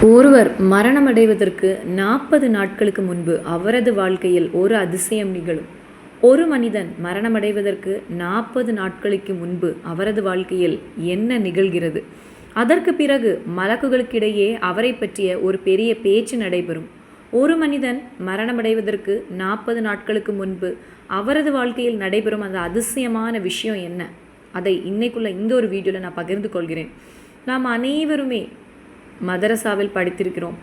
ஒருவர் மரணமடைவதற்கு 40 நாட்களுக்கு முன்பு அவரது வாழ்க்கையில் ஒரு அதிசயம் நிகழும். ஒரு மனிதன் மரணமடைவதற்கு 40 நாட்களுக்கு முன்பு அவரது வாழ்க்கையில் என்ன நிகழ்கிறது? அதற்கு பிறகு மலக்குகளுக்கிடையே அவரை பற்றிய ஒரு பெரிய பேச்சு நடைபெறும். ஒரு மனிதன் மரணமடைவதற்கு 40 நாட்களுக்கு முன்பு அவரது வாழ்க்கையில் நடைபெறும் அந்த அதிசயமான விஷயம் என்ன? அதை இன்னைக்குள்ள இந்த ஒரு வீடியோவில் நான் பகிர்ந்து கொள்கிறேன். நாம் அனைவருமே மதரசாவில் படித்திருக்கிறோம்.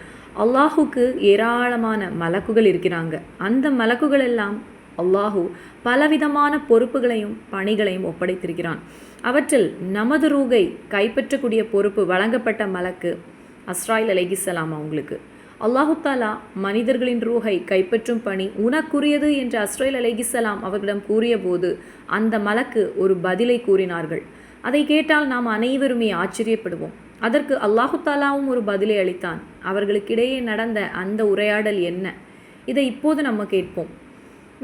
அல்லாஹுக்கு ஏராளமான மலக்குகள் இருக்கிறாங்க. அந்த மலக்குகள் எல்லாம் அல்லாஹு பலவிதமான பொறுப்புகளையும் பணிகளையும் ஒப்படைத்திருக்கிறான். அவற்றில் நமது ரூகை கைப்பற்றக்கூடிய பொறுப்பு வழங்கப்பட்ட மலக்கு அஸ்ராயில் அலைஹிஸ்ஸலாம் அவங்களுக்கு. அல்லாஹு தாலா மனிதர்களின் ரூஹை கைப்பற்றும் பணி உனக்குரியது என்று அஸ்ராயில் அலைஹிஸ்ஸலாம் அவர்களிடம் கூறிய போது அந்த மலக்கு ஒரு பதிலை கூறினார்கள். அதை கேட்டால் நாம் அனைவருமே ஆச்சரியப்படுவோம். அதற்கு அல்லாஹு தாலாவும் ஒரு பதிலை அளித்தான். அவர்களுக்கிடையே நடந்த அந்த உரையாடல் என்ன? இதை இப்போது நம்ம கேட்போம்.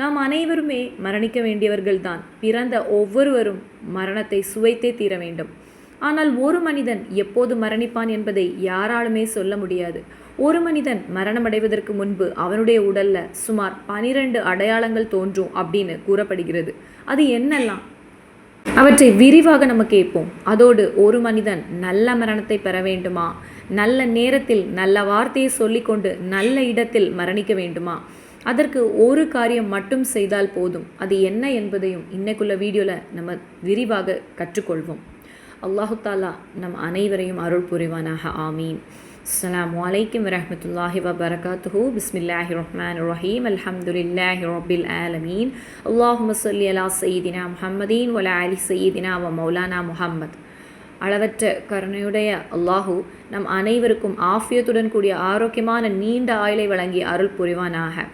நாம் அனைவருமே மரணிக்க வேண்டியவர்கள்தான். பிறந்த ஒவ்வொருவரும் மரணத்தை சுவைத்தே தீர வேண்டும். ஆனால் ஒரு மனிதன் எப்போது மரணிப்பான் என்பதை யாராலுமே சொல்ல முடியாது. ஒரு மனிதன் மரணமடைவதற்கு முன்பு அவனுடைய உடல்ல சுமார் 12 அடையாளங்கள் தோன்றும் அப்படின்னு கூறப்படுகிறது. அது என்னெல்லாம்? அவற்றை விரிவாக நம்ம கேட்போம். அதோடு ஒரு மனிதன் நல்ல மரணத்தை பெற வேண்டுமா, நல்ல நேரத்தில் நல்ல வார்த்தையை சொல்லிக்கொண்டு நல்ல இடத்தில் மரணிக்க வேண்டுமா, அதற்கு ஒரு காரியம் மட்டும் செய்தால் போதும். அது என்ன என்பதையும் இன்னைக்குள்ள வீடியோவில் நம்ம விரிவாக கற்றுக்கொள்வோம். அல்லாஹு தாலா நம் அனைவரையும் அருள் புரிவானாக. ஆமீன். அஸ்ஸலாமு அலைக்கும் வரஹ்மத்துல்லாஹி வபரகாத்துஹு. பிஸ்மில்லாஹிர் ரஹ்மானிர் ரஹீம். அல்ஹம்துலில்லாஹி ரப்பில் ஆலமீன். அல்லாஹும்ம ஸல்லி அலா சய்யிதினா முஹம்மதீன் வ அலா ஆலி சய்யிதினா வ மௌலானா முஹம்மத். அளவற்ற கருணையுடைய அல்லாஹு நம் அனைவருக்கும் ஆஃபியத்துடன் கூடிய ஆரோக்கியமான நீண்ட ஆயுளை வழங்கி அருள் புரிவானாக.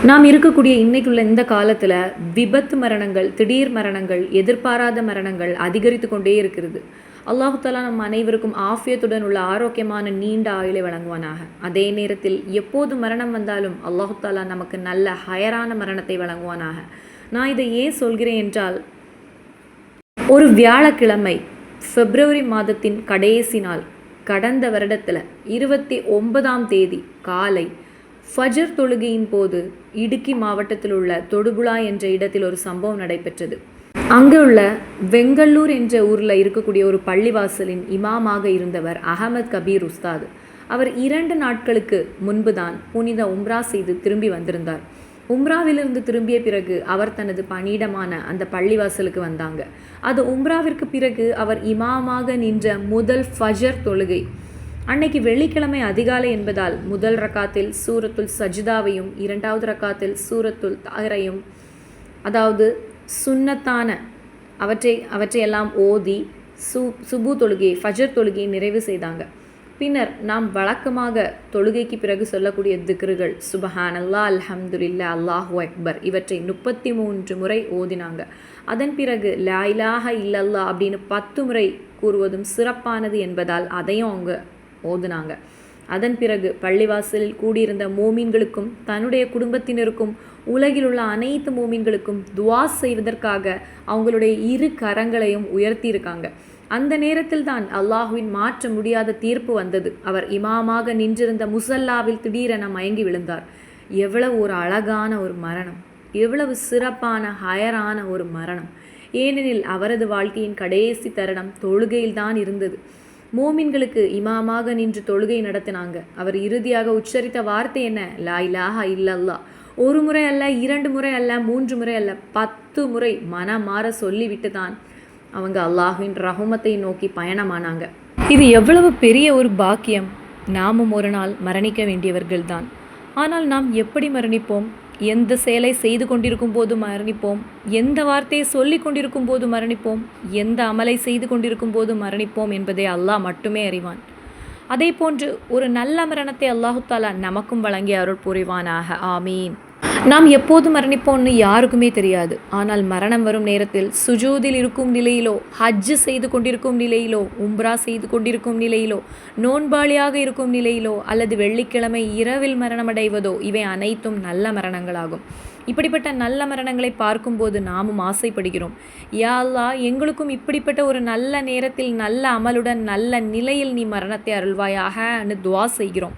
நாம் இருக்கக்கூடிய இன்னைக்குள்ள இந்த காலத்தில் விபத்து மரணங்கள், திடீர் மரணங்கள், எதிர்பாராத மரணங்கள் அதிகரித்து கொண்டே இருக்கிறது. அல்லாஹு தாலா நம் அனைவருக்கும் ஆஃபியத்துடன் உள்ள ஆரோக்கியமான நீண்ட ஆயுளை வழங்குவானாக. அதே நேரத்தில் எப்போது மரணம் வந்தாலும் அல்லாஹு தாலா நமக்கு நல்ல ஹயரான மரணத்தை வழங்குவானாக. நான் இதை ஏன் சொல்கிறேன் என்றால், ஒரு வியாழக்கிழமை பிப்ரவரி மாதத்தின் கடைசி நாள், கடந்த வருடத்தில் 29ஆம் தேதி காலை ஃபஜர் தொழுகையின் போது இடுக்கி மாவட்டத்தில் உள்ள தொடுபுழா என்ற இடத்தில் ஒரு சம்பவம் நடைபெற்றது. அங்கே உள்ள வெங்கல்லூர் என்ற ஊரில் இருக்கக்கூடிய ஒரு பள்ளிவாசலின் இமாமாக இருந்தவர் அகமது கபீர் உஸ்தாத். அவர் 2 நாட்களுக்கு முன்பு தான் புனித உம்ரா செய்து திரும்பி வந்திருந்தார். உம்ராவிலிருந்து திரும்பிய பிறகு அவர் தனது பணியிடமான அந்த பள்ளிவாசலுக்கு வந்தாங்க. அது உம்ராவிற்கு பிறகு அவர் இமாமாக நின்ற முதல் ஃபஜர் தொழுகை. அன்னைக்கு வெள்ளிக்கிழமை அதிகாலை என்பதால் முதல் ரக்காத்தில் சூரத்துல் சஜிதாவையும் 2வது ரக்காத்தில் சூரத்துல் தாஹரையும், அதாவது சுன்னத்தான அவற்றையெல்லாம் ஓதி சுபு தொழுகையை, ஃபஜர் தொழுகையை நிறைவு செய்தாங்க. பின்னர் நாம் வழக்கமாக தொழுகைக்கு பிறகு சொல்லக்கூடிய திக்ருகள் சுபஹானல்லாஹ், அல்ஹம்துலில்லாஹ், அல்லாஹு அக்பர் இவற்றை 33 முறை ஓதினாங்க. அதன் பிறகு லா இலாஹ இல்லல்லாஹ் அப்படின்னு 10 முறை கூறுவதும் சிறப்பானது என்பதால் அதையும் அவங்க ஓதுனாங்க. அதன் பிறகு பள்ளிவாசலில் கூடியிருந்த மோமீன்களுக்கும் தன்னுடைய குடும்பத்தினருக்கும் உலகில் உள்ள அனைத்து மோமீன்களுக்கும் துவா செய்வதற்காக அவங்களுடைய 2 கரங்களையும் உயர்த்தியிருக்காங்க. அந்த நேரத்தில் தான் அல்லாஹுவின் மாற்ற முடியாத தீர்ப்பு வந்தது. அவர் இமாமாக நின்றிருந்த முசல்லாவில் திடீரென மயங்கி விழுந்தார். எவ்வளவு ஒரு அழகான ஒரு மரணம், எவ்வளவு சிறப்பான ஹயரான ஒரு மரணம். ஏனெனில் அவரது வாழ்க்கையின் கடைசி தருணம் தொழுகையில்தான் இருந்தது. மோமின்களுக்கு இமாமாக நின்று தொழுகை நடத்தினாங்க. அவர் இறுதியாக உச்சரித்த வார்த்தை என்ன? லா இலாஹ இல்லல்லாஹ். 1 முறை அல்ல, 2 முறை அல்ல, 3 முறை அல்ல, 10 முறை மனமாற சொல்லிவிட்டு தான் அவங்க அல்லாஹ்வின் ரஹமத்தை நோக்கி பயணமானாங்க. இது எவ்வளவு பெரிய ஒரு பாக்கியம்! நாமும் ஒரு நாள் மரணிக்க வேண்டியவர்கள்தான். ஆனால் நாம் எப்படி மரணிப்போம்? எந்த செயலை செய்து கொண்டிருக்கும் போது மரணிப்போம், எந்த வார்த்தையை சொல்லி கொண்டிருக்கும் போது மரணிப்போம், எந்த அமலை செய்து கொண்டிருக்கும் போது மரணிப்போம் என்பதை அல்லாஹ் மட்டுமே அறிவான். அதே போன்று ஒரு நல்ல மரணத்தை அல்லாஹு தாலா நமக்கும் வழங்கி அருள் புரிவானாக. ஆமீன். நாம் எப்போது மரணிப்போம்னு யாருக்குமே தெரியாது. ஆனால் மரணம் வரும் நேரத்தில் சுஜூதில் இருக்கும் நிலையிலோ, ஹஜ்ஜு செய்து கொண்டிருக்கும் நிலையிலோ, உம்ரா செய்து கொண்டிருக்கும் நிலையிலோ, நோன்பாளியாக இருக்கும் நிலையிலோ அல்லது வெள்ளிக்கிழமை இரவில் மரணமடைவதோ இவை அனைத்தும் நல்ல மரணங்களாகும். இப்படிப்பட்ட நல்ல மரணங்களை பார்க்கும்போது நாமும் ஆசைப்படுகிறோம், யா அல்லாஹ் எங்களுக்கும் இப்படிப்பட்ட ஒரு நல்ல நேரத்தில் நல்ல அமலுடன் நல்ல நிலையில் நீ மரணத்தை அருள்வாயாகன்னு துவா செய்கிறோம்.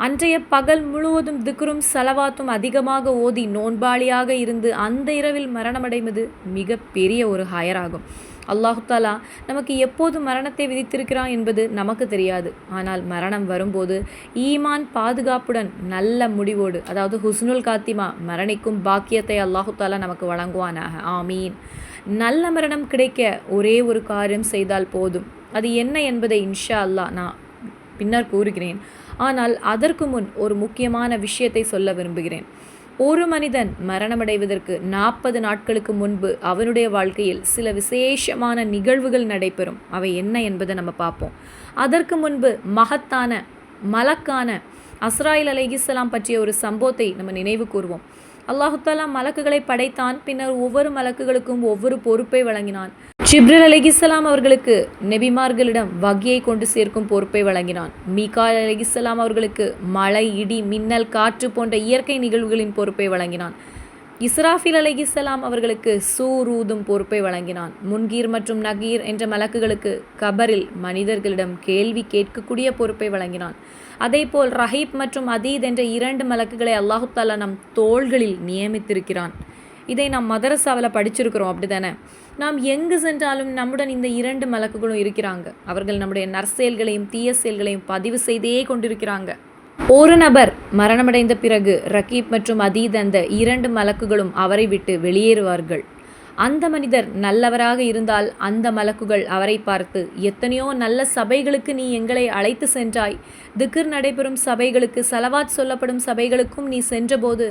அன்றைய பகல் முழுவதும் திக்ரும் சலவாத்தும் அதிகமாக ஓதி நோன்பாளியாக இருந்து அந்த இரவில் மரணமடைவது மிக பெரிய ஒரு ஹயராகும். அல்லாஹு தாலா நமக்கு எப்போது மரணத்தை விதித்திருக்கிறான் என்பது நமக்கு தெரியாது. ஆனால் மரணம் வரும்போது ஈமான் பாதுகாப்புடன் நல்ல முடிவோடு, அதாவது ஹுஸ்னுல் காத்திமா, மரணிக்கும் பாக்கியத்தை அல்லாஹு தாலா நமக்கு வழங்குவானாக. ஆமீன். நல்ல மரணம் கிடைக்க ஒரே ஒரு காரியம் செய்தால் போதும். அது என்ன என்பதை இன்ஷா அல்லாஹ் நான் பின்னர் கூறுகிறேன். ஆனால் அதற்கு முன் ஒரு முக்கியமான விஷயத்தை சொல்ல விரும்புகிறேன். ஒரு மனிதன் மரணமடைவதற்கு 40 நாட்களுக்கு முன்பு அவனுடைய வாழ்க்கையில் சில விசேஷமான நிகழ்வுகள் நடைபெறும். அவை என்ன என்பதை நம்ம பார்ப்போம். அதற்கு முன்பு மகத்தான மலக்கான அஸ்ராயில் அலைஹிஸ்ஸலாம் பற்றிய ஒரு சம்பவத்தை நம்ம நினைவு கூறுவோம். அல்லாஹு தாலா மலக்குகளை படைத்தான். பின்னர் ஒவ்வொரு மலக்குகளுக்கும் ஒவ்வொரு பொறுப்பை வழங்கினான். ஜிப்ரீல் அலைஹிஸ்ஸலாம் அவர்களுக்கு நபிமார்களிடம் வகியை கொண்டு சேர்க்கும் பொறுப்பை வழங்கினான். மீகாயில் அலைஹிஸ்ஸலாம் அவர்களுக்கு மழை, இடி, மின்னல், காற்று போன்ற இயற்கை நிகழ்வுகளின் பொறுப்பை வழங்கினான். இஸ்ராஃபில் அலைஹிஸ்ஸலாம் அவர்களுக்கு சூர் ஊதும் பொறுப்பை வழங்கினான். முன்கீர் மற்றும் நகீர் என்ற மலக்குகளுக்கு கபரில் மனிதர்களிடம் கேள்வி கேட்கக்கூடிய பொறுப்பை வழங்கினான். அதேபோல் ரஹீப் மற்றும் அதீத் என்ற 2 மலக்குகளை அல்லாஹு தாலா நம் தோள்களில் நியமித்திருக்கிறான். இதை நாம் மதரசாவில் படிச்சிருக்கிறோம், அப்படி தானே? நாம் எங்கு சென்றாலும் நம்முடன் இந்த 2 மலக்குகளும் இருக்கிறாங்க. அவர்கள் நம்முடைய நற்செயல்களையும் தீய செயல்களையும் பதிவு செய்தே கொண்டிருக்கிறாங்க. ஒரு நபர் மரணமடைந்த பிறகு ரகீப் மற்றும் அதீத் அந்த 2 மலக்குகளும் அவரை விட்டு வெளியேறுவார்கள். அந்த மனிதர் நல்லவராக இருந்தால் அந்த மலக்குகள் அவரை பார்த்து, எத்தனையோ நல்ல சபைகளுக்கு நீ எங்களை அழைத்து சென்றாய், திக்ர் நடைபெறும் சபைகளுக்கு, சலவாத் சொல்லப்படும் சபைகளுக்கும் நீ சென்றபோது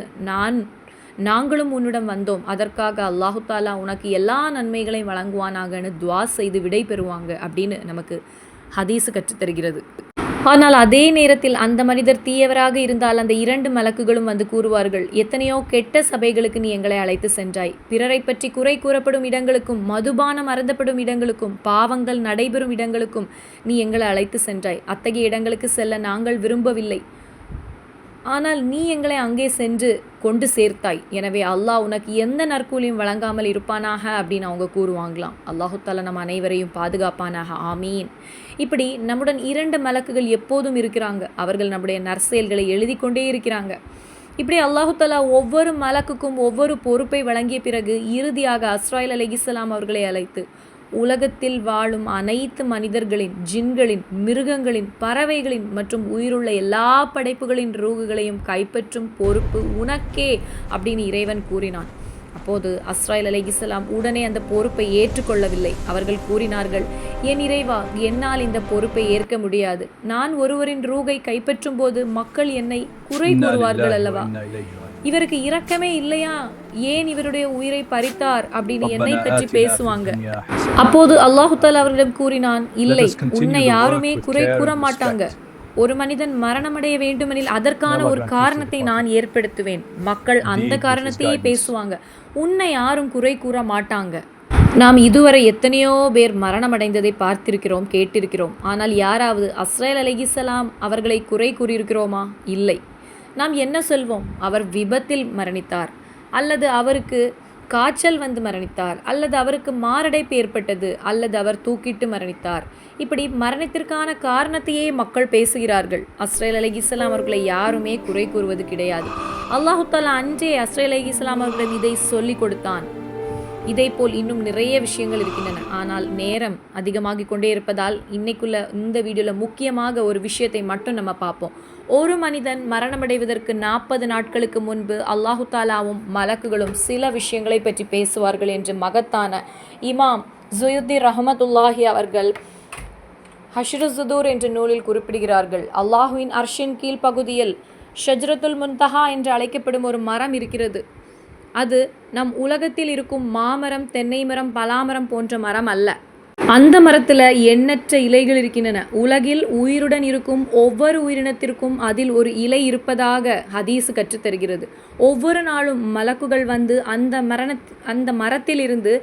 நாங்களும் உன்னிடம் வந்தோம், அதற்காக அல்லாஹு தாலா உனக்கு எல்லா நன்மைகளையும் வழங்குவானாகன்னு துவா செய்து விடை பெறுவாங்க அப்படின்னு நமக்கு ஹதீஸ் கற்றுத்தருகிறது. ஆனால் அதே நேரத்தில் அந்த மனிதர் தீயவராக இருந்தால் அந்த 2 மலக்குகளும் வந்து கூறுவார்கள், எத்தனையோ கெட்ட சபைகளுக்கு நீ எங்களை அழைத்து சென்றாய், பிறரை பற்றி குறை கூறப்படும் இடங்களுக்கும், மதுபானம் அருந்தப்படும் இடங்களுக்கும், பாவங்கள் நடைபெறும் இடங்களுக்கும் நீ எங்களை அழைத்து சென்றாய். அத்தகைய இடங்களுக்கு செல்ல நாங்கள் விரும்பவில்லை, ஆனால் நீ எங்களை அங்கே சென்று கொண்டு சேர்த்தாய். எனவே அல்லாஹ் உனக்கு எந்த நற்கூலியும் வழங்காமல் இருப்பானாக அப்படின்னு அவங்க கூறுவாங்களாம். அல்லாஹு தாலா நம் அனைவரையும் பாதுகாப்பானாக. ஆமீன். இப்படி நம்முடன் 2 மலக்குகள் எப்போதும் இருக்கிறாங்க. அவர்கள் நம்முடைய நற்செயல்களை எழுதி கொண்டே இருக்கிறாங்க. இப்படி அல்லாஹு தாலா ஒவ்வொரு மலக்குக்கும் ஒவ்வொரு பொறுப்பை வழங்கிய பிறகு இறுதியாக அஸ்ராயில் அலைஹிஸ்ஸலாம் அவர்களை அழைத்து, உலகத்தில் வாழும் அனைத்து மனிதர்களின், ஜின்களின், மிருகங்களின், பறவைகளின் மற்றும் உயிருள்ள எல்லா படைப்புகளின் ரூகுகளையும் கைப்பற்றும் பொறுப்பு உனக்கே அப்படின்னு இறைவன் கூறினான். அப்போது அஸ்ராயில் அலைஹிஸ்ஸலாம் உடனே அந்த பொறுப்பை ஏற்றுக்கொள்ளவில்லை. அவர்கள் கூறினார்கள், என் இறைவா, என்னால் இந்த பொறுப்பை ஏற்க முடியாது. நான் ஒருவரின் ரூகை கைப்பற்றும் போது மக்கள் என்னை குறை கூறுவார்கள் அல்லவா? இவருக்கு இரக்கமே இல்லையா? ஏன் இவருடைய உயிரை பறித்தார் அப்படின்னு என்னை பற்றி பேசுவாங்க. அப்போது அல்லாஹு தாலா அவர்களிடம் கூறினான், இல்லை, உன்னை யாருமே குறை கூற மாட்டாங்க. ஒரு மனிதன் மரணமடைய வேண்டுமெனில் அதற்கான ஒரு காரணத்தை நான் ஏற்படுத்துவேன். மக்கள் அந்த காரணத்தையே பேசுவாங்க, உன்னை யாரும் குறை கூற மாட்டாங்க. நாம் இதுவரை எத்தனையோ பேர் மரணமடைந்ததை பார்த்திருக்கிறோம், கேட்டிருக்கிறோம். ஆனால் யாராவது அஸ்ராயில் அலைஹிஸ்ஸலாம் அவர்களை குறை கூறியிருக்கிறோமா? இல்லை. நாம் என்ன சொல்வோம்? அவர் விபத்தில் மரணித்தார், அல்லது அவருக்கு காய்ச்சல் வந்து மரணித்தார், அல்லது அவருக்கு மாரடைப்பு ஏற்பட்டது, அல்லது அவர் தூக்கிட்டு மரணித்தார். இப்படி மரணத்திற்கான காரணத்தையே மக்கள் பேசுகிறார்கள். அஸ்ராயில் அலைஹிஸ்ஸலாம் அவர்களை யாருமே குறை கூறுவது கிடையாது. அல்லாஹு தாலா அன்றே அஸ்ராயில் அலைஹிஸ்ஸலாம் அவர்களிடம் இதை சொல்லி கொடுத்தான். இதேபோல் இன்னும் நிறைய விஷயங்கள் இருக்கின்றன. ஆனால் நேரம் அதிகமாகி கொண்டே இருப்பதால் இன்னைக்குள்ள இந்த வீடியோவில் முக்கியமாக ஒரு விஷயத்தை மட்டும் நம்ம பார்ப்போம். ஒரு மனிதன் மரணமடைவதற்கு 40 நாட்களுக்கு முன்பு அல்லாஹு தாலாவும் மலக்குகளும் சில விஷயங்களை பற்றி பேசுவார்கள் என்று மகத்தான இமாம் ஸுயுத்தி ரஹ்மத்துல்லாஹி அவர்கள் ஹஷ்ரு ஸுதூர் என்ற நூலில் குறிப்பிடுகிறார்கள். அல்லாஹுவின் அர்ஷின் கீழ் பகுதியில் ஷஜ்ரத்துல் முன்தஹா என்று அழைக்கப்படும் ஒரு மரம் இருக்கிறது. அது நம் உலகத்தில் இருக்கும் மாமரம், தென்னை மரம், பலாமரம் போன்ற மரம் அல்ல. அந்த மரத்தில் எண்ணற்ற இலைகள் இருக்கின்றன. உலகில் உயிருடன் இருக்கும் ஒவ்வொரு உயிரினத்திற்கும் அதில் ஒரு இலை இருப்பதாக ஹதீஸ் கற்றுத்தருகிறது. ஒவ்வொரு நாளும் மலக்குகள் வந்து அந்த மரத்திலிருந்து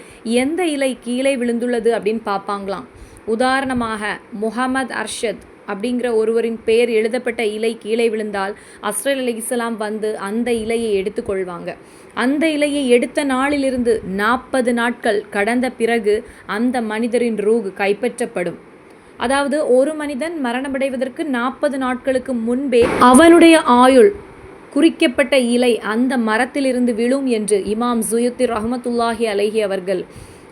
எந்த இலை கீழே விழுந்துள்ளது அப்படின்னு பார்ப்பாங்களாம். உதாரணமாக முஹம்மது அர்ஷத் அப்படிங்கிற ஒருவரின் பெயர் எழுதப்பட்ட இலை கீழே விழுந்தால் அஸ்ரல் அலைஹிஸ்ஸலாம் வந்து அந்த இலையை எடுத்துக்கொள்வாங்க. அந்த இலையை எடுத்த நாளிலிருந்து 40 நாட்கள் கடந்த பிறகு அந்த மனிதரின் ரூஹ் கைப்பற்றப்படும். அதாவது ஒரு மனிதன் மரணமடைவதற்கு 40 நாட்களுக்கு முன்பே அவனுடைய ஆயுள் குறிக்கப்பட்ட இலை அந்த மரத்திலிருந்து விழும் என்று இமாம் சுயூத்தி ரஹ்மத்துல்லாஹி அலைஹி அவர்கள்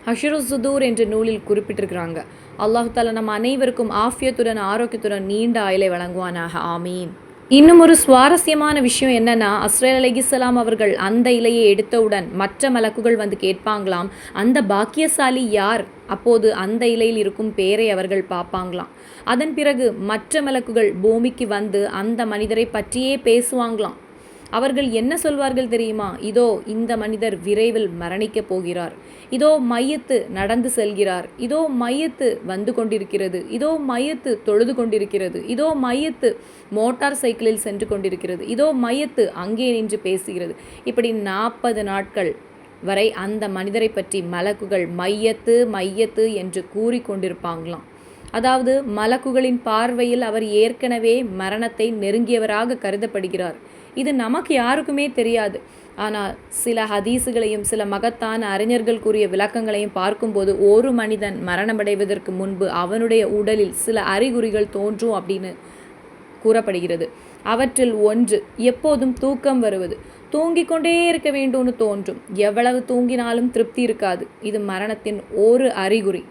ஹஷ்ரு சுதூர் என்ற நூலில் குறிப்பிட்டிருக்கிறாங்க. அல்லாஹு தாலா நம் அனைவருக்கும் ஆஃபியத்துடன் ஆரோக்கியத்துடன் நீண்ட ஆயுளை வழங்குவானாக. ஆமீன். இன்னும் ஒரு சுவாரஸ்யமான விஷயம் என்னன்னா, அஸ்ரல் அலைஹிஸ்ஸலாம் அவர்கள் அந்த இலையை எடுத்தவுடன் மற்ற மலக்குகள் வந்து கேட்பாங்களாம், அந்த பாக்கியசாலி யார்? அப்போது அந்த இலையில் இருக்கும் பேரை அவர்கள் பார்ப்பாங்களாம். அதன் பிறகு மற்ற மலக்குகள் பூமிக்கு வந்து அந்த மனிதரை பற்றியே பேசுவாங்களாம். அவர்கள் என்ன சொல்வார்கள் தெரியுமா? இதோ இந்த மனிதர் விரைவில் மரணிக்கப் போகிறார், இதோ மையத்து நடந்து செல்கிறார், இதோ மையத்து வந்து கொண்டிருக்கிறது, இதோ மையத்து தொழுது கொண்டிருக்கிறது, இதோ மையத்து மோட்டார் சைக்கிளில் சென்று கொண்டிருக்கிறது, இதோ மையத்து அங்கே நின்று பேசுகிறது. இப்படி 40 நாட்கள் வரை அந்த மனிதரை பற்றி மலக்குகள் மையத்து மையத்து என்று கூறிக்கொண்டிருப்பாங்களாம். அதாவது மலக்குகளின் பார்வையில் அவர் ஏற்கனவே மரணத்தை நெருங்கியவராக கருதப்படுகிறார். இது நமக்கு யாருக்குமே தெரியாது. ஆனால் சில ஹதீஸுகளையும் சில மகத்தான அறிஞர்கள் கூறிய விளக்கங்களையும் பார்க்கும்போது ஒரு மனிதன் மரணமடைவதற்கு முன்பு அவனுடைய உடலில் சில அறிகுறிகள் தோன்றும் அப்படின்னு கூறப்படுகிறது. அவற்றில் ஒன்று எப்போதும் தூக்கம் வருவது. தூங்கிக் கொண்டே இருக்க வேண்டும்னு தோன்றும். எவ்வளவு தூங்கினாலும் திருப்தி இருக்காது. இது மரணத்தின் ஒரு அறிகுறி.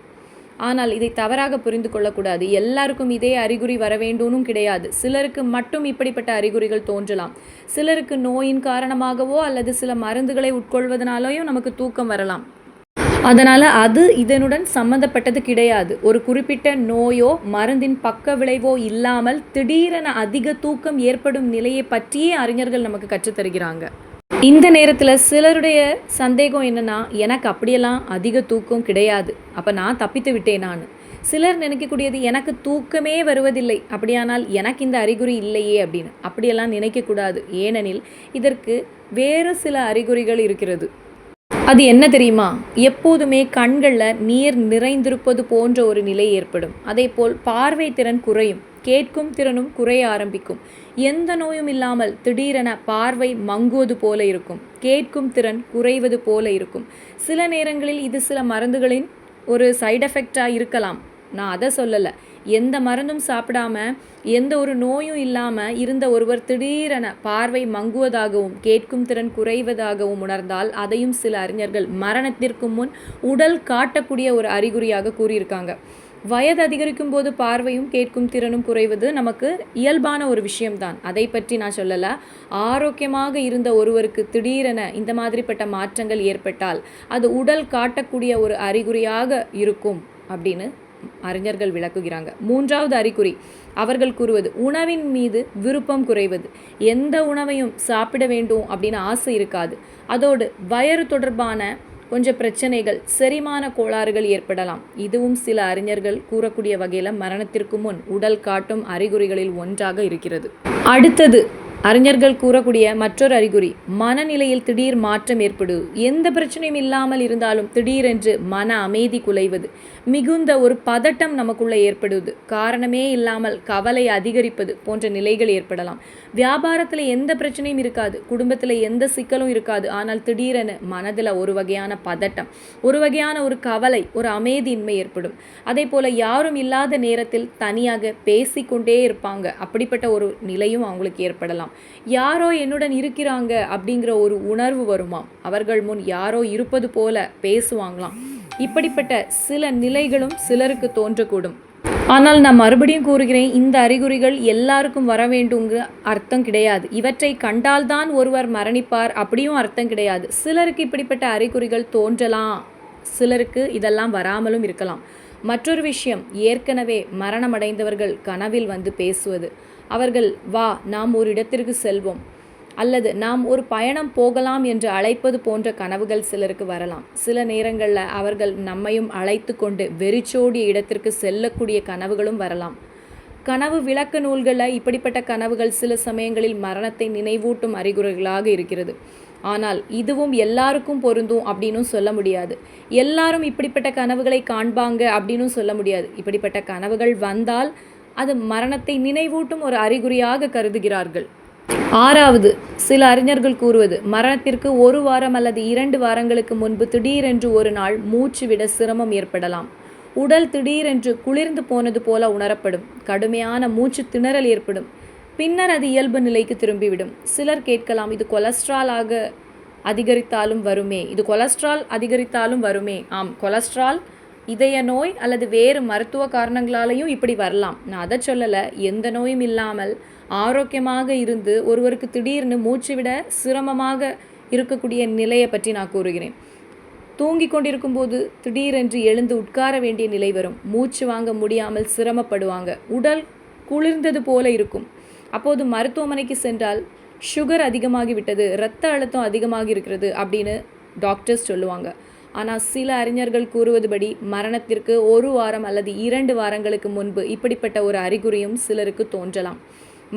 ஆனால் இதை தவறாக புரிந்து கொள்ளக்கூடாது. எல்லாருக்கும் இதே அறிகுறி வர வேண்டும்னும் கிடையாது. சிலருக்கு மட்டும் இப்படிப்பட்ட அறிகுறிகள் தோன்றலாம். சிலருக்கு நோயின் காரணமாகவோ அல்லது சில மருந்துகளை உட்கொள்வதனாலேயும் நமக்கு தூக்கம் வரலாம். அதனால் அது இதனுடன் சம்மந்தப்பட்டது கிடையாது. ஒரு குறிப்பிட்ட நோயோ மருந்தின் பக்க விளைவோ இல்லாமல் திடீரென அதிக தூக்கம் ஏற்படும் நிலையை பற்றியே அறிஞர்கள் நமக்கு கற்றுத்தருகிறாங்க. இந்த நேரத்தில் சிலருடைய சந்தேகம் என்னென்னா, எனக்கு அப்படியெல்லாம் அதிக தூக்கம் கிடையாது, அப்போ நான் தப்பித்து விட்டேன். சிலர் நினைக்கக்கூடியது, எனக்கு தூக்கமே வருவதில்லை, அப்படியானால் எனக்கு இந்த அறிகுறி இல்லையே அப்படின்னு. அப்படியெல்லாம் நினைக்கக்கூடாது. ஏனெனில் இதற்கு வேறு சில அறிகுறிகள் இருக்கிறது. அது என்ன தெரியுமா? எப்போதுமே கண்களில் நீர் நிறைந்திருப்பது போன்ற ஒரு நிலை ஏற்படும். அதேபோல் பார்வை திறன் குறையும், கேட்கும் திறனும் குறைய ஆரம்பிக்கும். எந்த நோயும் இல்லாமல் திடீரென பார்வை மங்குவது போல இருக்கும், கேட்கும் திறன் குறைவது போல இருக்கும். சில நேரங்களில் இது சில மருந்துகளின் ஒரு சைடு எஃபெக்டாக இருக்கலாம். நான் அதை சொல்லலை. எந்த மருந்தும் சாப்பிடாம எந்த ஒரு நோயும் இல்லாமல் இருந்த ஒருவர் திடீரென பார்வை மங்குவதாகவும் கேட்கும் திறன் குறைவதாகவும் உணர்ந்தால் அதையும் சில அறிஞர்கள் மரணத்திற்கு முன் உடல் காட்டக்கூடிய ஒரு அறிகுறியாக கூறியிருக்காங்க. வயது அதிகரிக்கும் போது பார்வையும் கேட்கும் திறனும் குறைவது நமக்கு இயல்பான ஒரு விஷயம்தான். அதை பற்றி நான் சொல்லலை. ஆரோக்கியமாக இருந்த ஒருவருக்கு திடீரென இந்த மாதிரிப்பட்ட மாற்றங்கள் ஏற்பட்டால் அது உடல் காட்டக்கூடிய ஒரு அறிகுறியாக இருக்கும் அப்படின்னு அறிஞர்கள் விளக்குகிறாங்க. 3வது அறிகுறி அவர்கள் கூறுவது உணவின் மீது விருப்பம் குறைவது. எந்த உணவையும் சாப்பிட வேண்டும் அப்படின்னு ஆசை இருக்காது. அதோடு வயிறு தொடர்பான கொஞ்சம் பிரச்சனைகள், செரிமான கோளாறுகள் ஏற்படலாம். இதுவும் சில அறிஞர்கள் கூறக்கூடிய வகையில் மரணத்திற்கு முன் உடல் காட்டும் அறிகுறிகளில் ஒன்றாக இருக்கிறது. அடுத்தது அறிஞர்கள் கூறக்கூடிய மற்றொரு அறிகுறி மனநிலையில் திடீர் மாற்றம் ஏற்படுவது. எந்த பிரச்சனையும் இல்லாமல் இருந்தாலும் திடீரென்று மன அமைதி குலைவது, மிகுந்த ஒரு பதட்டம் நமக்குள்ளே ஏற்படுவது, காரணமே இல்லாமல் கவலை அதிகரிப்பது போன்ற நிலைகள் ஏற்படலாம். வியாபாரத்தில் எந்த பிரச்சனையும் இருக்காது, குடும்பத்தில் எந்த சிக்கலும் இருக்காது. ஆனால் திடீரென மனதில் ஒரு வகையான பதட்டம், ஒரு வகையான ஒரு கவலை, ஒரு அமைதியின்மை ஏற்படும். அதே போல் யாரும் இல்லாத நேரத்தில் தனியாக பேசிக்கொண்டே இருப்பாங்க. அப்படிப்பட்ட ஒரு நிலையும் அவங்களுக்கு ஏற்படலாம். யாரோ என்னுடன் இருக்கிறாங்க அப்படிங்கிற ஒரு உணர்வு வருமாம். அவர்கள் முன் யாரோ இருப்பது போல பேசுவாங்களாம். இப்படிப்பட்ட சில நிலைகளும் சிலருக்கு தோன்றக்கூடும். ஆனால் நான் மறுபடியும் கூறுகிறேன், இந்த அறிகுறிகள் எல்லாருக்கும் வர வேண்டுங்கிற அர்த்தம் கிடையாது. இவற்றை கண்டால்தான் ஒருவர் மரணிப்பார் அப்படியும் அர்த்தம் கிடையாது. சிலருக்கு இப்படிப்பட்ட அறிகுறிகள் தோன்றலாம், சிலருக்கு இதெல்லாம் வராமலும் இருக்கலாம். மற்றொரு விஷயம், ஏற்கனவே மரணமடைந்தவர்கள் கனவில் வந்து பேசுவது. அவர்கள் வா நாம் ஒரு இடத்திற்கு செல்வோம் அல்லது நாம் ஒரு பயணம் போகலாம் என்று அழைப்பது போன்ற கனவுகள் சிலருக்கு வரலாம். சில நேரங்களில் அவர்கள் நம்மையும் அழைத்து கொண்டு வெறிச்சோடிய இடத்திற்கு செல்லக்கூடிய கனவுகளும் வரலாம். கனவு விளக்க நூல்களில் இப்படிப்பட்ட கனவுகள் சில சமயங்களில் மரணத்தை நினைவூட்டும் அறிகுறிகளாக இருக்கிறது. ஆனால் இதுவும் எல்லாருக்கும் பொருந்தும் அப்படின்னும் சொல்ல முடியாது. எல்லாரும் இப்படிப்பட்ட கனவுகளை காண்பாங்க அப்படின்னும் சொல்ல முடியாது. இப்படிப்பட்ட கனவுகள் வந்தால் அது மரணத்தை நினைவூட்டும் ஒரு அறிகுறியாக கருதுகிறார்கள். 6வது, சில அறிஞர்கள் கூறுவது மரணத்திற்கு 1 வாரம் அல்லது 2 வாரங்களுக்கு முன்பு திடீரென்று ஒரு நாள் மூச்சு விட சிரமம் ஏற்படலாம். உடல் திடீரென்று குளிர்ந்து போனது போல உணரப்படும். கடுமையான மூச்சு திணறல் ஏற்படும். பின்னர் அது இயல்பு நிலைக்கு திரும்பிவிடும். சிலர் கேட்கலாம், இது கொலஸ்ட்ரால் அதிகரித்தாலும் வருமே. ஆம், கொலஸ்ட்ரால் இதய நோய் அல்லது வேறு மருத்துவ காரணங்களாலேயும் இப்படி வரலாம். நான் அதை சொல்லலை. எந்த நோயும் இல்லாமல் ஆரோக்கியமாக இருந்து ஒருவருக்கு திடீர்னு மூச்சு விட சிரமமாக இருக்கக்கூடிய நிலையை பற்றி நான் கூறுகிறேன். தூங்கி கொண்டிருக்கும் போது திடீரென்று எழுந்து உட்கார வேண்டிய நிலை வரும். மூச்சு வாங்க முடியாமல் சிரமப்படுவாங்க. உடல் குளிர்ந்தது போல இருக்கும். அப்போது மருத்துவமனைக்கு சென்றால் சுகர் அதிகமாகிவிட்டது, இரத்த அழுத்தம் அதிகமாகி இருக்கிறது அப்படின்னு டாக்டர்ஸ் சொல்லுவாங்க. ஆனால் சில அறிஞர்கள் கூறுவதுபடி மரணத்திற்கு 1 வாரம் அல்லது 2 வாரங்களுக்கு முன்பு இப்படிப்பட்ட ஒரு அறிகுறியும் சிலருக்கு தோன்றலாம்.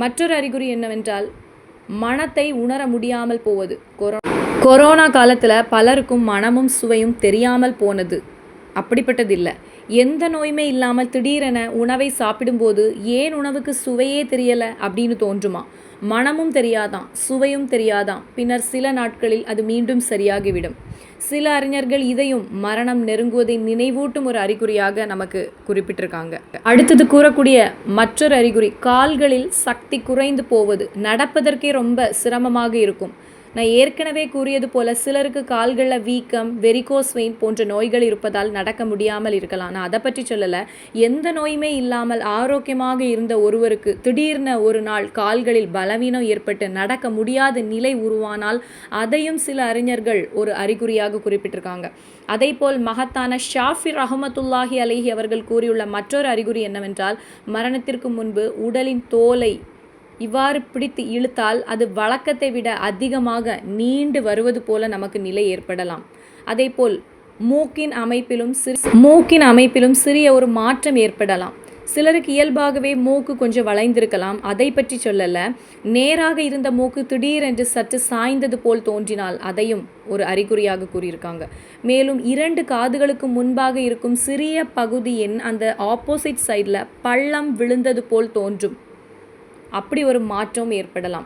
மற்றொரு அறிகுறி என்னவென்றால் மணத்தை உணர முடியாமல் போவது. கொரோனா காலத்தில் பலருக்கும் மணமும் சுவையும் தெரியாமல் போனது. அப்படிப்பட்டது இல்லை. எந்த நோயுமே இல்லாமல் திடீரென உணவை சாப்பிடும்போது ஏன் உணவுக்கு சுவையே தெரியலை அப்படின்னு தோன்றுமா? மணமும் தெரியாதான், சுவையும் தெரியாதான். பின்னர் சில நாட்களில் அது மீண்டும் சரியாகிவிடும். சில அறிஞர்கள் இதையும் மரணம் நெருங்குவதை நினைவூட்டும் ஒரு அறிகுறியாக நமக்கு குறிப்பிட்டிருக்காங்க. அடுத்தது கூறக்கூடிய மற்றொரு அறிகுறி கால்களில் சக்தி குறைந்து போவது. நடப்பதற்கே ரொம்ப சிரமமாக இருக்கும். நான் ஏற்கனவே கூறியது போல சிலருக்கு கால்களில் வீக்கம், வெரிகோஸ் வெயின் போன்ற நோய்கள் இருப்பதால் நடக்க முடியாமல் இருக்கலாம். நான் அதை பற்றி சொல்லலை. எந்த நோயுமே இல்லாமல் ஆரோக்கியமாக இருந்த ஒருவருக்கு திடீர்னு ஒரு நாள் கால்களில் பலவீனம் ஏற்பட்டு நடக்க முடியாத நிலை உருவானால் அதையும் சில அறிஞர்கள் ஒரு அறிகுறியாக குறிப்பிட்டிருக்காங்க. அதேபோல் மகத்தான ஷாஃபி ரஹமத்துல்லாஹி அலைஹி அவர்கள் கூறியுள்ள மற்றொரு அறிகுறி என்னவென்றால் மரணத்திற்கு முன்பு உடலின் தோலை இவ்வாறு பிடித்து இழுத்தால் அது வழக்கத்தை விட அதிகமாக நீண்டு வருவது போல நமக்கு நிலை ஏற்படலாம். அதேபோல் மூக்கின் அமைப்பிலும் சிறிய ஒரு மாற்றம் ஏற்படலாம். சிலருக்கு இயல்பாகவே மூக்கு கொஞ்சம் வளைந்திருக்கலாம். அதை பற்றி சொல்லலை. நேராக இருந்த மூக்கு திடீரென்று சற்று சாய்ந்தது போல் தோன்றினால் அதையும் ஒரு அறிகுறியாக கூறியிருக்காங்க. மேலும் 2 காதுகளுக்கு முன்பாக இருக்கும் சிறிய பகுதியின் அந்த ஆப்போசிட் சைடில் பள்ளம் விழுந்தது போல் தோன்றும். அப்படி ஒரு மாற்றம் ஏற்படலாம்.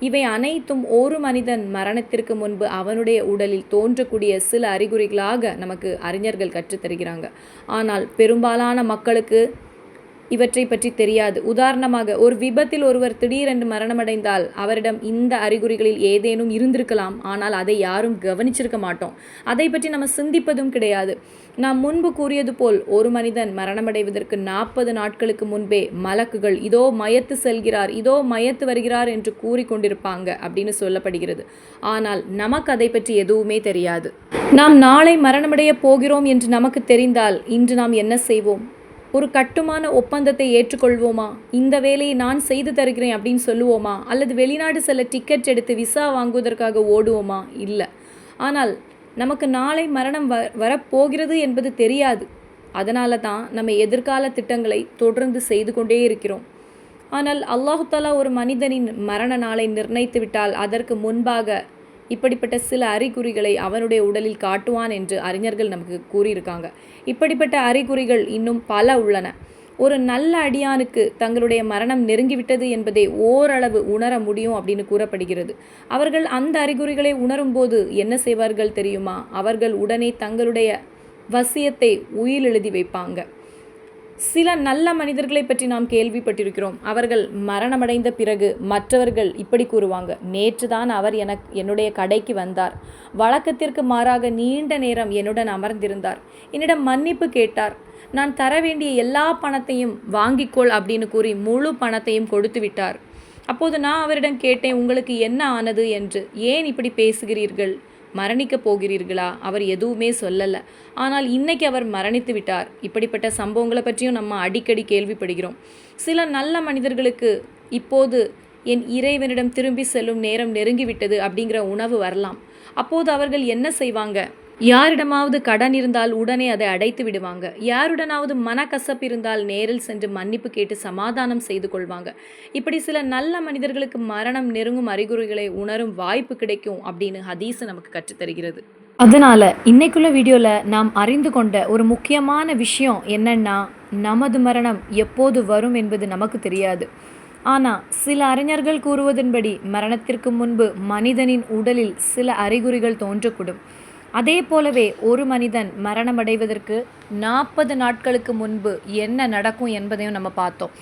இவை அனைத்தும் ஒரு மனிதன் மரணத்திற்கு முன்பு அவனுடைய உடலில் தோன்றக்கூடிய சில அறிகுறிகளாக நமக்கு அறிஞர்கள் கற்றுத்தருகிறாங்க. ஆனால் பெரும்பாலான மக்களுக்கு இவற்றை பற்றி தெரியாது. உதாரணமாக, ஒரு விபத்தில் ஒருவர் திடீரென்று மரணமடைந்தால் அவரிடம் இந்த அறிகுறிகளில் ஏதேனும் இருந்திருக்கலாம். ஆனால் அதை யாரும் கவனிச்சிருக்க மாட்டோம். அதை பற்றி நம்ம சிந்திப்பதும் கிடையாது. நான் முன்பு கூறியது போல் ஒரு மனிதன் மரணமடைவதற்கு 40 நாட்களுக்கு முன்பே மலக்குகள் இதோ மயத்து செல்கிறார், இதோ மயத்து வருகிறார் என்று கூறிக்கொண்டிருப்பாங்க அப்படின்னு சொல்லப்படுகிறது. ஆனால் நமக்கு அதை பற்றி எதுவுமே தெரியாது. நாம் நாளை மரணமடைய போகிறோம் என்று நமக்கு தெரிந்தால் இன்று நாம் என்ன செய்வோம்? ஒரு கட்டுமான ஒப்பந்தத்தை ஏற்றுக்கொள்வோமா? இந்த வேலையை நான் செய்து தருகிறேன் அப்படின்னு சொல்லுவோமா? அல்லது வெளிநாடு செல்ல டிக்கெட் எடுத்து விசா வாங்குவதற்காக ஓடுவோமா? இல்லை. ஆனால் நமக்கு நாளை மரணம் வரப்போகிறது என்பது தெரியாது. அதனால தான் நம்ம எதிர்கால திட்டங்களை தொடர்ந்து செய்து கொண்டே இருக்கிறோம். ஆனால் அல்லாஹு தஆலா ஒரு மனிதனின் மரண நாளை நிர்ணயித்து விட்டால் அதற்கு முன்பாக இப்படிப்பட்ட சில அறிகுறிகளை அவனுடைய உடலில் காட்டுவான் என்று அறிஞர்கள் நமக்கு கூறியிருக்காங்க. இப்படிப்பட்ட அறிகுறிகள் இன்னும் பல உள்ளன. ஒரு நல்ல அடியானுக்கு தங்களுடைய மரணம் நெருங்கிவிட்டது என்பதை ஓரளவு உணர முடியும் அப்படின்னு கூறப்படுகிறது. அவர்கள் அந்த அறிகுறிகளை உணரும்போது என்ன செய்வார்கள் தெரியுமா? அவர்கள் உடனே தங்களுடைய வசியத்தை உயில் எழுதி வைப்பாங்க. சில நல்ல மனிதர்களை பற்றி நாம் கேள்விப்பட்டிருக்கிறோம். அவர்கள் மரணமடைந்த பிறகு மற்றவர்கள் இப்படி கூறுவாங்க, நேற்று தான் அவர் என்னுடைய கடைக்கு வந்தார், வழக்கத்திற்கு மாறாக நீண்ட நேரம் என்னுடன் அமர்ந்திருந்தார், என்னிடம் மன்னிப்பு கேட்டார், நான் தர வேண்டிய எல்லா பணத்தையும் வாங்கிக்கொள் அப்படின்னு கூறி முழு பணத்தையும் கொடுத்து விட்டார். அப்போது நான் அவரிடம் கேட்டேன், உங்களுக்கு என்ன ஆனது என்று, ஏன் இப்படி பேசுகிறீர்கள், மரணிக்கப் போகிறீர்களா? அவர் எதுவுமே சொல்லலை. ஆனால் இன்னைக்கு அவர் மரணித்து விட்டார். இப்படிப்பட்ட சம்பவங்களை பற்றியும் நம்ம அடிக்கடி கேள்விப்படுகிறோம். சில நல்ல மனிதர்களுக்கு இப்போது என் இறைவனிடம் திரும்பி செல்லும் நேரம் நெருங்கிவிட்டது அப்படிங்கிற உணர்வு வரலாம். அப்போது அவர்கள் என்ன செய்வாங்க? யாரிடமாவது கடன் இருந்தால் உடனே அதை அடைத்து விடுவாங்க. யாருடனாவது மனக்கசப்பு இருந்தால் நேரில் சென்று மன்னிப்பு கேட்டு சமாதானம் செய்து கொள்வாங்க. இப்படி சில நல்ல மனிதர்களுக்கு மரணம் நெருங்கும் அறிகுறிகளை உணரும் வாய்ப்பு கிடைக்கும் அப்படின்னு ஹதீஸ் நமக்கு கற்றுத்தருகிறது. அதனால் இன்னைக்குள்ள வீடியோவில் நாம் அறிந்து கொண்ட ஒரு முக்கியமான விஷயம் என்னென்னா, நமது மரணம் எப்போது வரும் என்பது நமக்கு தெரியாது. ஆனால் சில அறிஞர்கள் கூறுவதன்படி மரணத்திற்கு முன்பு மனிதனின் உடலில் சில அறிகுறிகள் தோன்றக்கூடும். அதே போலவே ஒரு மனிதன் மரணமடைவதற்கு 40 நாட்களுக்கு முன்பு என்ன நடக்கும் என்பதையும் நம்ம பார்த்தோம்.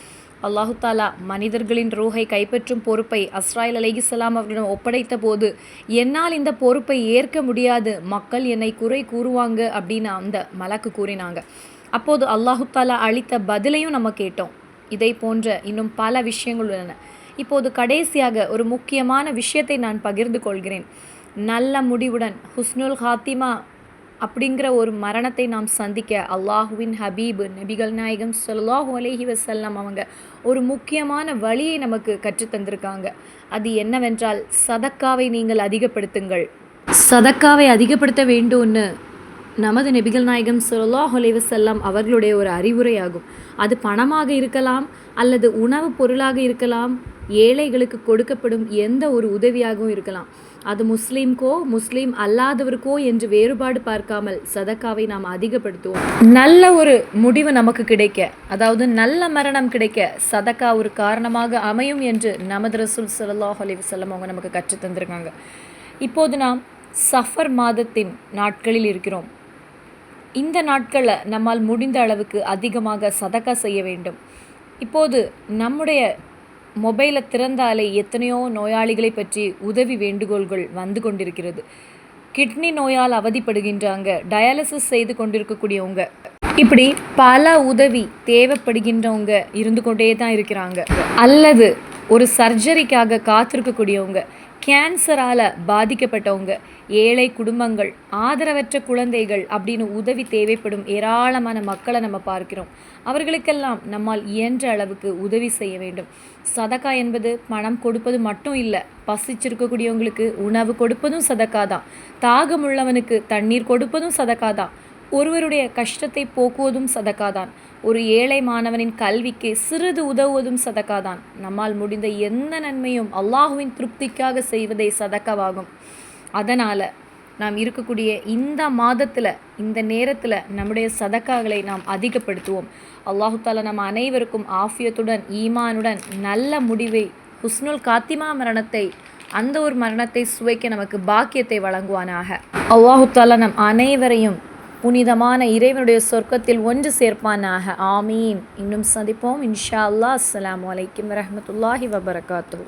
அல்லாஹு தாலா மனிதர்களின் ரூஹை கைப்பற்றும் பொறுப்பை அஸ்ராயில் அலைஹிஸ்ஸலாம் அவர்களிடம் ஒப்படைத்த போது, என்னால் இந்த பொறுப்பை ஏற்க முடியாது, மக்கள் என்னை குறை கூறுவாங்க அப்படின்னு அந்த மலக்கு கூறினாங்க. அப்போது அல்லாஹு தாலா அளித்த பதிலையும் நம்ம கேட்டோம். இதை போன்ற இன்னும் பல விஷயங்கள் உள்ளன. இப்போது கடைசியாக ஒரு முக்கியமான விஷயத்தை நான் பகிர்ந்து கொள்கிறேன். நல்ல முடிவுடன் ஹுஸ்னுல் ஹாத்திமா அப்படிங்கிற ஒரு மரணத்தை நாம் சந்திக்க அல்லாஹுவின் ஹபீப் நபிகள் நாயகம் ஸல்லல்லாஹு அலைஹி வஸல்லம் அவங்க ஒரு முக்கியமான வழியை நமக்கு கற்றுத்தந்திருக்காங்க. அது என்னவென்றால், சதக்காவை நீங்கள் அதிகப்படுத்துங்கள். சதக்காவை அதிகப்படுத்த வேண்டும்னு நமது நபிகள் நாயகம் ஸல்லல்லாஹு அலைஹி வஸல்லம் அவர்களுடைய ஒரு அறிவுரையாகும். அது பணமாக இருக்கலாம், அல்லது உணவுப் பொருளாக இருக்கலாம், ஏழைகளுக்கு கொடுக்கப்படும் எந்த ஒரு உதவியாகவும் இருக்கலாம். அது முஸ்லீம்கோ முஸ்லீம் அல்லாதவருக்கோ என்று வேறுபாடு பார்க்காமல் சதக்காவை நாம் அதிகப்படுத்துவோம். நல்ல ஒரு முடிவு நமக்கு கிடைக்க, அதாவது நல்ல மரணம் கிடைக்க சதக்கா ஒரு காரணமாக அமையும் என்று நமது ரசூல் ஸல்லல்லாஹு அலைஹி வஸல்லம் அவங்க நமக்கு கற்றுத் தந்திருக்காங்க. இப்போது நாம் சஃபர் மாதத்தின் நாட்களில் இருக்கிறோம். இந்த நாட்களில் நம்மால் முடிந்த அளவுக்கு அதிகமாக சதக்கா செய்ய வேண்டும். இப்போது நம்முடைய மொபைலை திறந்தாலே எத்தனையோ நோயாளிகளை பற்றி உதவி வேண்டுகோள்கள் வந்து கொண்டிருக்கிறது. கிட்னி நோயால் அவதிப்படுகின்றாங்க, டயாலிசிஸ் செய்து கொண்டிருக்கக்கூடியவங்க, இப்படி பல உதவி தேவைப்படுகின்றவங்க இருந்து கொண்டே தான் இருக்கிறாங்க. அல்லது ஒரு சர்ஜரிக்காக காத்திருக்கக்கூடியவங்க, கேன்சரால் பாதிக்கப்பட்டவங்க, ஏழை குடும்பங்கள், ஆதரவற்ற குழந்தைகள் அப்படின்னு உதவி தேவைப்படும் ஏராளமான மக்களை நம்ம பார்க்கிறோம். அவர்களுக்கெல்லாம் நம்மால் இயன்ற அளவுக்கு உதவி செய்ய வேண்டும். சதக்கா என்பது பணம் கொடுப்பது மட்டும் இல்லை, பசிச்சிருக்கக்கூடியவங்களுக்கு உணவு கொடுப்பதும் சதக்கா தான், தாகமுள்ளவனுக்கு தண்ணீர் கொடுப்பதும் சதக்கா தான், ஒருவருடைய கஷ்டத்தை போக்குவதும் சதக்கா தான், ஒரு ஏழை மாணவனின் கல்விக்கு சிறிது உதவுவதும் சதக்கா தான். நம்மால் முடிந்த எந்த நன்மையும் அல்லாஹுவின் திருப்திக்காக செய்வதே சதக்காவாகும். அதனால் நாம் இருக்கக்கூடிய இந்த மாதத்தில், இந்த நேரத்தில் நம்முடைய சதக்காகளை நாம் அதிகப்படுத்துவோம். அல்லாஹு தாலா நம்ம அனைவருக்கும் ஆஃபியத்துடன் ஈமானுடன் நல்ல முடிவை, ஹுஸ்னுல் காத்திமா மரணத்தை, அந்த ஒரு மரணத்தை சுவைக்க நமக்கு பாக்கியத்தை வழங்குவானாக. அல்லாஹு தாலா நம் அனைவரையும் புனிதமான இறைவனுடைய சொர்க்கத்தில் ஒன்று சேர்ப்பானாக. ஆமீன். இன்னும் சந்திப்போம் இன்ஷா அல்லாஹ். அஸ்ஸலாமு அலைக்கும் வரஹ்மத்துல்லாஹி வபரகாத்துஹு.